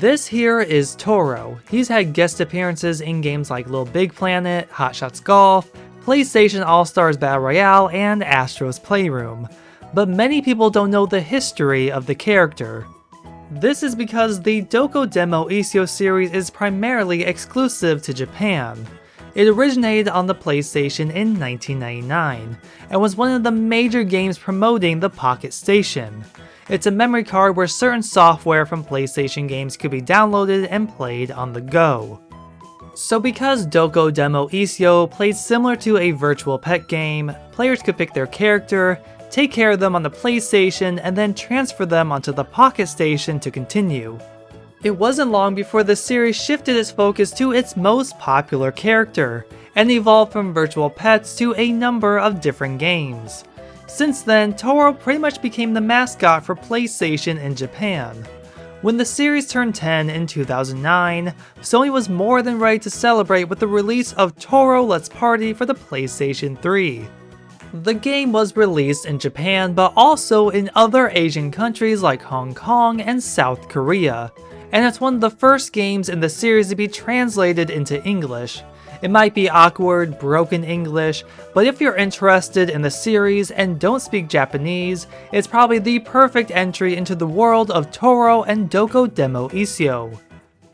This here is Toro. He's had guest appearances in games like Little Big Planet, Hot Shots Golf, PlayStation All-Stars Battle Royale, and Astro's Playroom. But many people don't know the history of the character. This is because the Doko Demo Issyo series is primarily exclusive to Japan. It originated on the PlayStation in 1999, and was one of the major games promoting the Pocket Station. It's a memory card where certain software from PlayStation games could be downloaded and played on the go. So because Doko Demo Issyo played similar to a virtual pet game, players could pick their character, take care of them on the PlayStation, and then transfer them onto the Pocket Station to continue. It wasn't long before the series shifted its focus to its most popular character, and evolved from virtual pets to a number of different games. Since then, Toro pretty much became the mascot for PlayStation in Japan. When the series turned 10 in 2009, Sony was more than ready to celebrate with the release of Toro Let's Party for the PlayStation 3. The game was released in Japan, but also in other Asian countries like Hong Kong and South Korea, and it's one of the first games in the series to be translated into English. It might be awkward, broken English, but if you're interested in the series and don't speak Japanese, it's probably the perfect entry into the world of Toro and Doko Demo Issyo.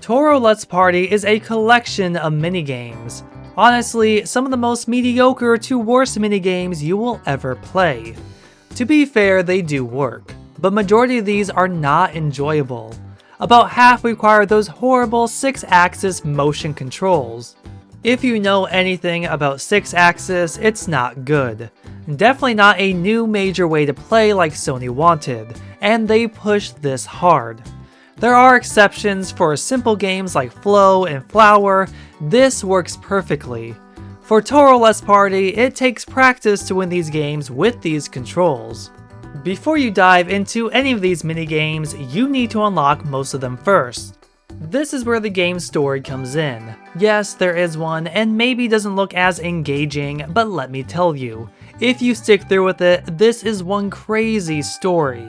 Toro Let's Party is a collection of minigames. Honestly, some of the most mediocre to worst minigames you will ever play. To be fair, they do work, but majority of these are not enjoyable. About half require those horrible Sixaxis motion controls. If you know anything about Sixaxis, it's not good. Definitely not a new major way to play like Sony wanted, and they pushed this hard. There are exceptions for simple games like Flow and Flower. This works perfectly. For Toro Let's Party, it takes practice to win these games with these controls. Before you dive into any of these minigames, you need to unlock most of them first. This is where the game's story comes in. Yes, there is one, and maybe doesn't look as engaging, but let me tell you, if you stick through with it, this is one crazy story.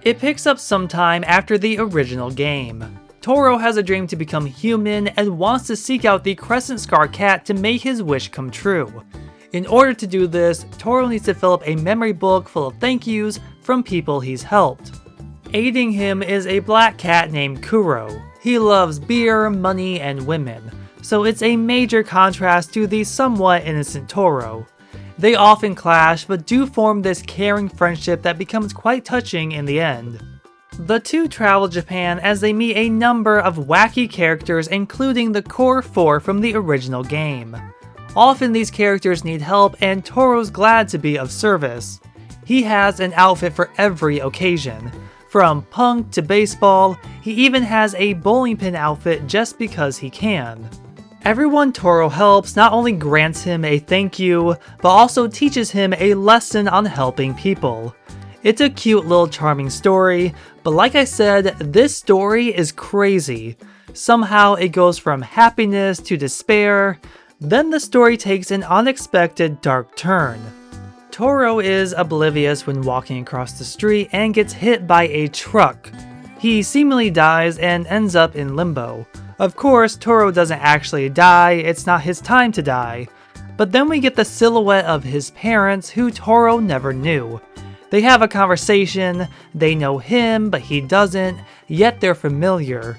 It picks up sometime after the original game. Toro has a dream to become human and wants to seek out the Crescent Scar cat to make his wish come true. In order to do this, Toro needs to fill up a memory book full of thank yous from people he's helped. Aiding him is a black cat named Kuro. He loves beer, money, and women, so it's a major contrast to the somewhat innocent Toro. They often clash, but do form this caring friendship that becomes quite touching in the end. The two travel Japan as they meet a number of wacky characters, including the core 4 from the original game. Often these characters need help, and Toro's glad to be of service. He has an outfit for every occasion. From punk to baseball, he even has a bowling pin outfit just because he can. Everyone Toro helps not only grants him a thank you, but also teaches him a lesson on helping people. It's a cute little charming story, but like I said, this story is crazy. Somehow it goes from happiness to despair, then the story takes an unexpected dark turn. Toro is oblivious when walking across the street and gets hit by a truck. He seemingly dies and ends up in limbo. Of course, Toro doesn't actually die, it's not his time to die. But then we get the silhouette of his parents, who Toro never knew. They have a conversation, they know him, but he doesn't, yet they're familiar.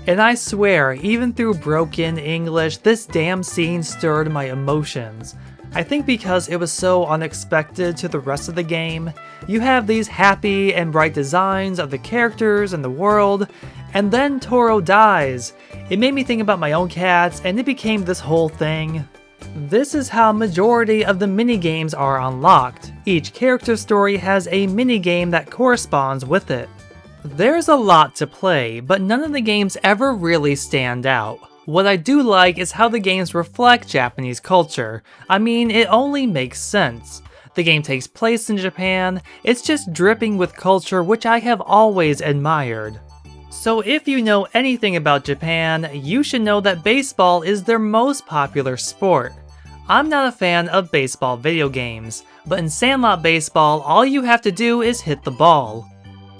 And I swear, even through broken English, this damn scene stirred my emotions. I think because it was so unexpected to the rest of the game. You have these happy and bright designs of the characters and the world, and then Toro dies. It made me think about my own cats, and it became this whole thing. This is how majority of the minigames are unlocked. Each character story has a minigame that corresponds with it. There's a lot to play, but none of the games ever really stand out. What I do like is how the games reflect Japanese culture. I mean, it only makes sense. The game takes place in Japan, it's just dripping with culture, which I have always admired. So if you know anything about Japan, you should know that baseball is their most popular sport. I'm not a fan of baseball video games, but in Sandlot Baseball, all you have to do is hit the ball.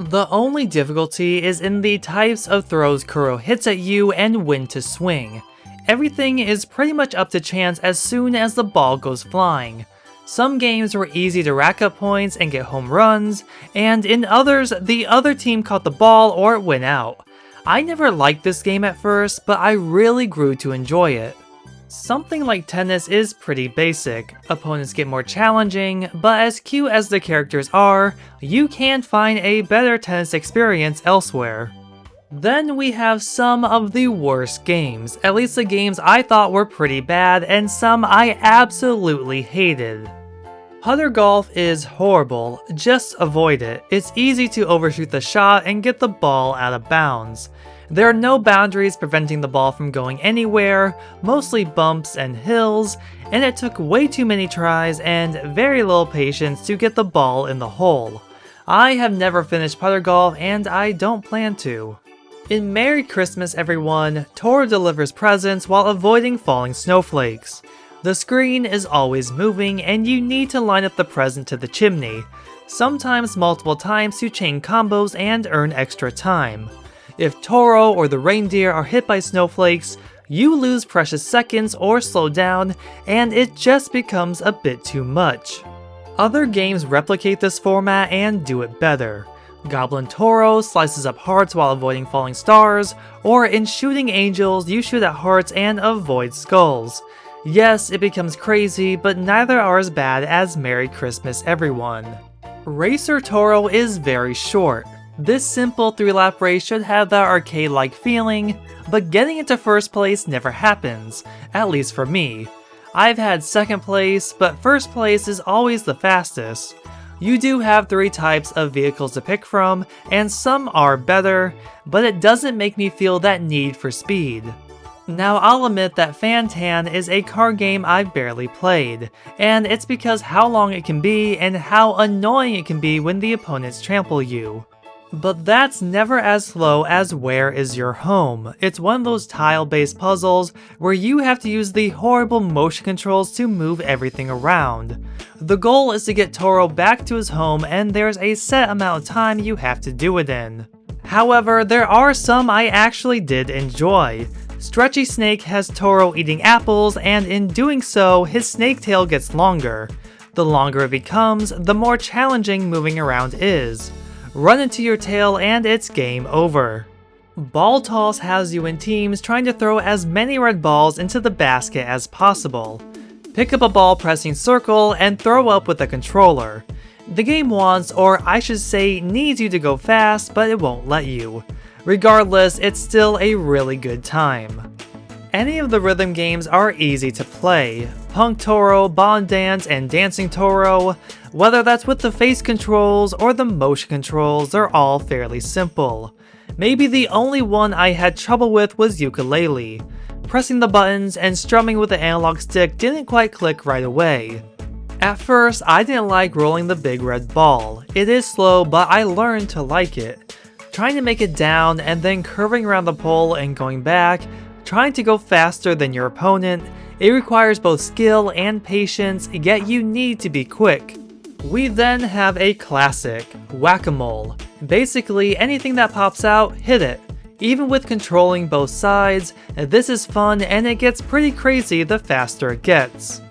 The only difficulty is in the types of throws Kuro hits at you and when to swing. Everything is pretty much up to chance as soon as the ball goes flying. Some games were easy to rack up points and get home runs, and in others, the other team caught the ball or it went out. I never liked this game at first, but I really grew to enjoy it. Something like tennis is pretty basic. Opponents get more challenging, but as cute as the characters are, you can find a better tennis experience elsewhere. Then we have some of the worst games, at least the games I thought were pretty bad and some I absolutely hated. Putter golf is horrible, just avoid it. It's easy to overshoot the shot and get the ball out of bounds. There are no boundaries preventing the ball from going anywhere, mostly bumps and hills, and it took way too many tries and very little patience to get the ball in the hole. I have never finished putter golf and I don't plan to. In Merry Christmas everyone, Toro delivers presents while avoiding falling snowflakes. The screen is always moving and you need to line up the present to the chimney, sometimes multiple times to chain combos and earn extra time. If Toro or the reindeer are hit by snowflakes, you lose precious seconds or slow down, and it just becomes a bit too much. Other games replicate this format and do it better. Goblin Toro slices up hearts while avoiding falling stars, or in Shooting Angels you shoot at hearts and avoid skulls. Yes, it becomes crazy, but neither are as bad as Merry Christmas Everyone. Racer Toro is very short. This simple 3-lap race should have that arcade-like feeling, but getting into first place never happens, at least for me. I've had second place, but first place is always the fastest. You do have 3 types of vehicles to pick from, and some are better, but it doesn't make me feel that need for speed. Now I'll admit that Fantan is a car game I've barely played, and it's because how long it can be and how annoying it can be when the opponents trample you. But that's never as slow as Where Is Your Home? It's one of those tile-based puzzles where you have to use the horrible motion controls to move everything around. The goal is to get Toro back to his home and there's a set amount of time you have to do it in. However, there are some I actually did enjoy. Stretchy Snake has Toro eating apples and in doing so, his snake tail gets longer. The longer it becomes, the more challenging moving around is. Run into your tail and it's game over. Ball Toss has you in teams trying to throw as many red balls into the basket as possible. Pick up a ball pressing circle and throw up with a controller. The game wants, or I should say needs you to go fast, but it won't let you. Regardless, it's still a really good time. Any of the rhythm games are easy to play. Punk Toro, Bond Dance, and Dancing Toro, whether that's with the face controls or the motion controls, they're all fairly simple. Maybe the only one I had trouble with was Ukulele. Pressing the buttons and strumming with the analog stick didn't quite click right away. At first, I didn't like rolling the big red ball. It is slow, but I learned to like it. Trying to make it down and then curving around the pole and going back, trying to go faster than your opponent, it requires both skill and patience, yet you need to be quick. We then have a classic, Whack-A-Mole. Basically, anything that pops out, hit it. Even with controlling both sides, this is fun and it gets pretty crazy the faster it gets.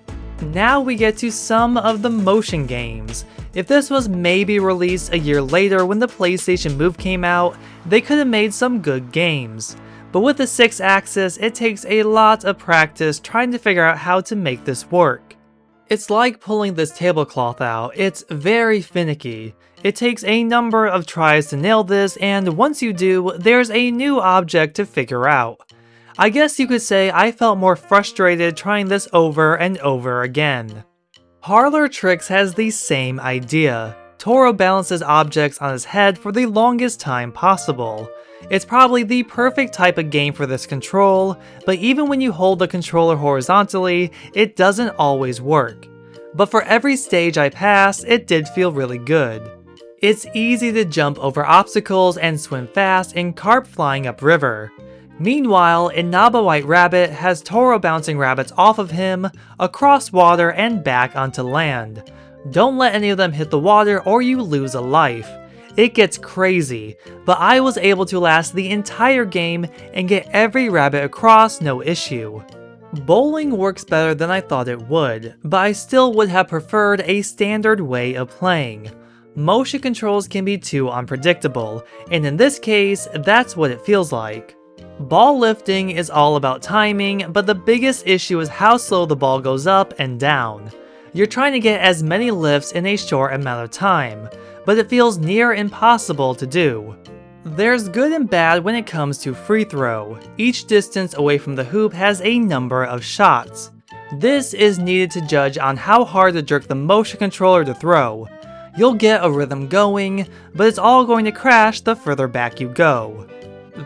Now we get to some of the motion games. If this was maybe released a year later when the PlayStation Move came out, they could have made some good games. But with the Sixaxis, it takes a lot of practice trying to figure out how to make this work. It's like pulling this tablecloth out, it's very finicky. It takes a number of tries to nail this, and once you do, there's a new object to figure out. I guess you could say I felt more frustrated trying this over and over again. Parlor Tricks has the same idea. Toro balances objects on his head for the longest time possible. It's probably the perfect type of game for this control, but even when you hold the controller horizontally, it doesn't always work. But for every stage I passed, it did feel really good. It's easy to jump over obstacles and swim fast in carp flying upriver. Meanwhile, Inaba White Rabbit has Toro bouncing rabbits off of him, across water and back onto land. Don't let any of them hit the water or you lose a life. It gets crazy, but I was able to last the entire game and get every rabbit across no issue. Bowling works better than I thought it would, but I still would have preferred a standard way of playing. Motion controls can be too unpredictable, and in this case, that's what it feels like. Ball lifting is all about timing, but the biggest issue is how slow the ball goes up and down. You're trying to get as many lifts in a short amount of time, but it feels near impossible to do. There's good and bad when it comes to free throw. Each distance away from the hoop has a number of shots. This is needed to judge on how hard to jerk the motion controller to throw. You'll get a rhythm going, but it's all going to crash the further back you go.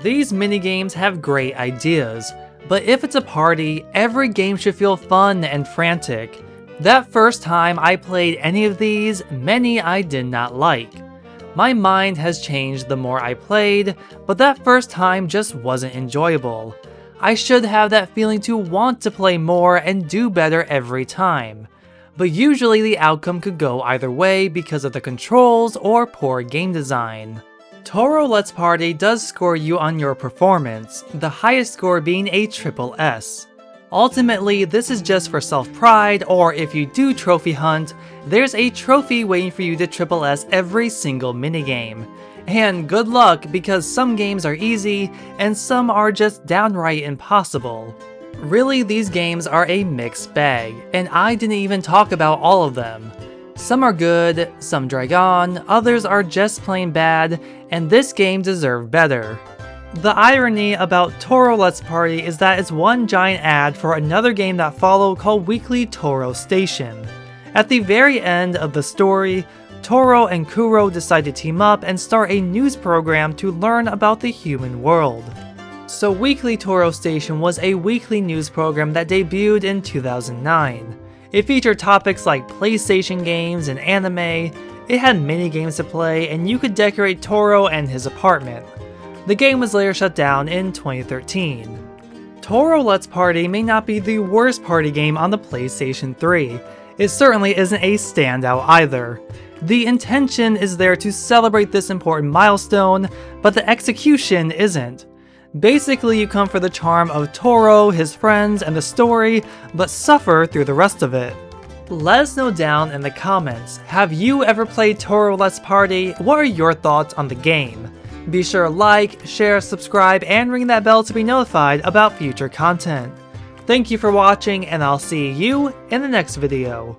These minigames have great ideas, but if it's a party, every game should feel fun and frantic. That first time I played any of these, many I did not like. My mind has changed the more I played, but that first time just wasn't enjoyable. I should have that feeling to want to play more and do better every time. But usually the outcome could go either way because of the controls or poor game design. Toro Let's Party does score you on your performance, the highest score being a triple S. Ultimately, this is just for self-pride, or if you do trophy hunt, there's a trophy waiting for you to triple S every single minigame. And good luck, because some games are easy, and some are just downright impossible. Really, these games are a mixed bag, and I didn't even talk about all of them. Some are good, some drag on, others are just plain bad, and this game deserved better. The irony about Toro Let's Party is that it's one giant ad for another game that followed called Weekly Toro Station. At the very end of the story, Toro and Kuro decide to team up and start a news program to learn about the human world. So Weekly Toro Station was a weekly news program that debuted in 2009. It featured topics like PlayStation games and anime, it had minigames to play, and you could decorate Toro and his apartment. The game was later shut down in 2013. Toro Let's Party may not be the worst party game on the PlayStation 3. It certainly isn't a standout either. The intention is there to celebrate this important milestone, but the execution isn't. Basically, you come for the charm of Toro, his friends, and the story, but suffer through the rest of it. Let us know down in the comments, have you ever played Toro Let's Party? What are your thoughts on the game? Be sure to like, share, subscribe, and ring that bell to be notified about future content. Thank you for watching, and I'll see you in the next video.